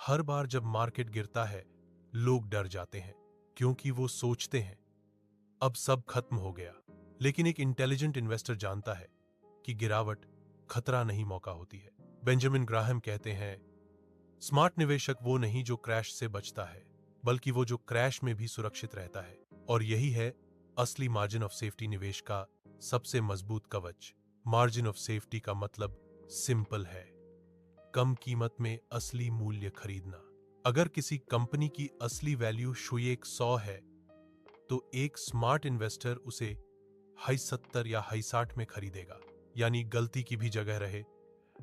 हर बार जब मार्केट गिरता है, लोग डर जाते हैं क्योंकि वो सोचते हैं अब सब खत्म हो गया। लेकिन एक इंटेलिजेंट इन्वेस्टर जानता है कि गिरावट खतरा नहीं, मौका होती है। बेंजामिन ग्राहम कहते हैं, स्मार्ट निवेशक वो नहीं जो क्रैश से बचता है, बल्कि वो जो क्रैश में भी सुरक्षित रहता है। और यही है असली मार्जिन ऑफ सेफ्टी, निवेश का सबसे मजबूत कवच। मार्जिन ऑफ सेफ्टी का मतलब सिंपल है, कम कीमत में असली मूल्य खरीदना। अगर किसी कंपनी की असली वैल्यू 100 है, तो एक स्मार्ट इन्वेस्टर उसे हाई 70 या हाई 60 में खरीदेगा। यानी गलती की भी जगह रहे,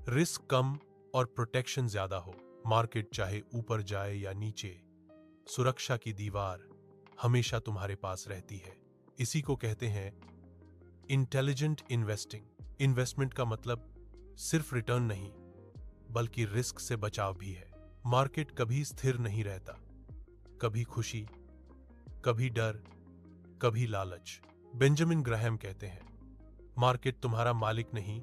रिस्क कम और प्रोटेक्शन ज्यादा हो। मार्केट चाहे ऊपर जाए या नीचे, सुरक्षा की दीवार हमेशा तुम्हारे पास रहती है। इसी को कहते हैं इंटेलिजेंट इन्वेस्टिंग। इन्वेस्टमेंट का मतलब सिर्फ रिटर्न नहीं, बल्कि रिस्क से बचाव भी है। मार्केट कभी स्थिर नहीं रहता, कभी खुशी, कभी डर, कभी लालच। बेंजामिन ग्राहम कहते हैं, मार्केट तुम्हारा मालिक नहीं,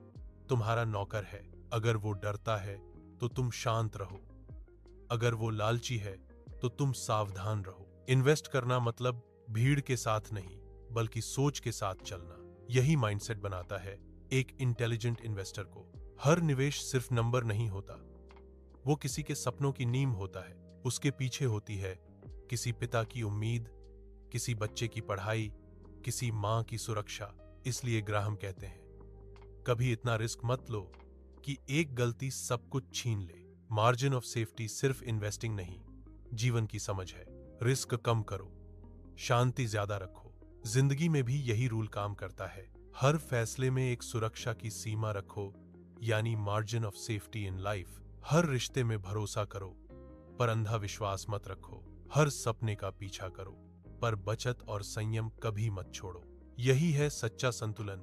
तुम्हारा नौकर है। अगर वो डरता है तो तुम शांत रहो, अगर वो लालची है तो तुम सावधान रहो। इन्वेस्ट करना मतलब भीड़ के साथ नहीं, बल्कि सोच के साथ चलना। यही माइंडसेट बनाता है एक इंटेलिजेंट इन्वेस्टर को। हर निवेश सिर्फ नंबर नहीं होता, वो किसी के सपनों की नींव होता है। उसके पीछे होती है किसी पिता की उम्मीद, किसी बच्चे की पढ़ाई, किसी मां की सुरक्षा। इसलिए ग्राहम कहते हैं, कभी इतना रिस्क मत लो कि एक गलती सब कुछ छीन ले। मार्जिन ऑफ सेफ्टी सिर्फ इन्वेस्टिंग नहीं, जीवन की समझ है। रिस्क कम करो, शांति ज्यादा रखो। जिंदगी में भी यही रूल काम करता है। हर फैसले में एक सुरक्षा की सीमा रखो, यानी margin of safety in life. हर रिश्ते में भरोसा करो, पर अंधा विश्वास मत रखो। हर सपने का पीछा करो, पर बचत और संयम कभी मत छोड़ो। यही है सच्चा संतुलन,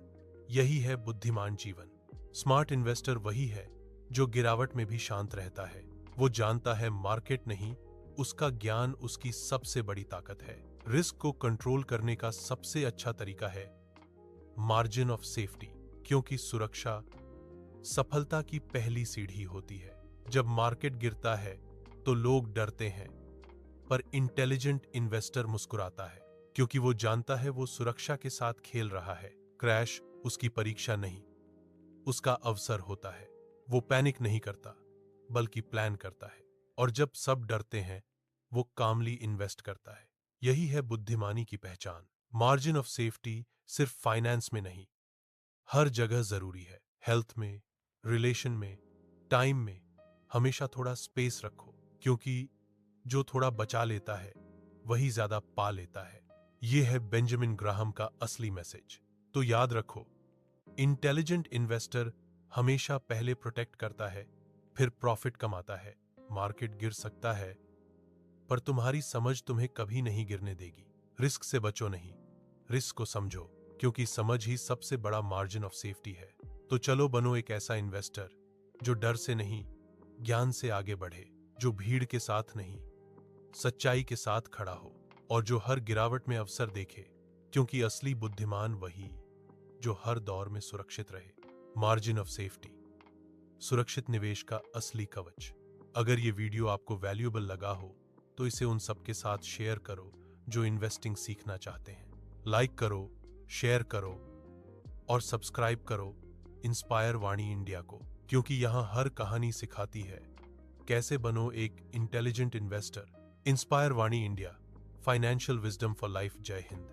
यही है बुद्धिमान जीवन। स्मार्ट इन्वेस्टर वही है जो गिरावट में भी शांत रहता है। वो जानता है मार्केट नहीं, उसका ज्ञान उसकी सबसे बड़ी ताकत है। रिस्क को कंट्रोल करने का सबसे अच्छा तरीका है मार्जिन ऑफ सेफ्टी, क्योंकि सुरक्षा सफलता की पहली सीढ़ी होती है। जब मार्केट गिरता है तो लोग डरते हैं, पर इंटेलिजेंट इन्वेस्टर मुस्कुराता है, क्योंकि वो जानता है वो सुरक्षा के साथ खेल रहा है। क्रैश उसकी परीक्षा नहीं, उसका अवसर होता है। वो पैनिक नहीं करता, बल्कि प्लान करता है। और जब सब डरते हैं, वो कामली इन्वेस्ट करता है। यही है बुद्धिमानी की पहचान। मार्जिन ऑफ सेफ्टी सिर्फ फाइनेंस में नहीं, हर जगह जरूरी है। हेल्थ में, रिलेशन में, टाइम में हमेशा थोड़ा स्पेस रखो, क्योंकि जो थोड़ा बचा लेता है वही ज्यादा पा लेता है। यह है बेंजामिन ग्राहम का असली मैसेज। तो याद रखो, इंटेलिजेंट इन्वेस्टर हमेशा पहले प्रोटेक्ट करता है, फिर प्रॉफिट कमाता है। मार्केट गिर सकता है, पर तुम्हारी समझ तुम्हें कभी नहीं गिरने देगी। रिस्क से बचो नहीं, रिस्क को समझो, क्योंकि समझ ही सबसे बड़ा मार्जिन ऑफ सेफ्टी है। तो चलो बनो एक ऐसा इन्वेस्टर जो डर से नहीं, ज्ञान से आगे बढ़े, जो भीड़ के साथ नहीं, सच्चाई के साथ खड़ा हो, और जो हर गिरावट में अवसर देखे, क्योंकि असली बुद्धिमान वही जो हर दौर में सुरक्षित रहे। मार्जिन ऑफ सेफ्टी, सुरक्षित निवेश का असली कवच। अगर ये वीडियो आपको वैल्यूएबल लगा हो तो इसे उन सबके साथ शेयर करो जो इन्वेस्टिंग सीखना चाहते हैं। लाइक करो, शेयर करो और सब्सक्राइब करो इंस्पायर वाणी इंडिया को, क्योंकि यहाँ हर कहानी सिखाती है कैसे बनो एक intelligent investor. Inspire Vani India, financial wisdom for life. जय हिंद।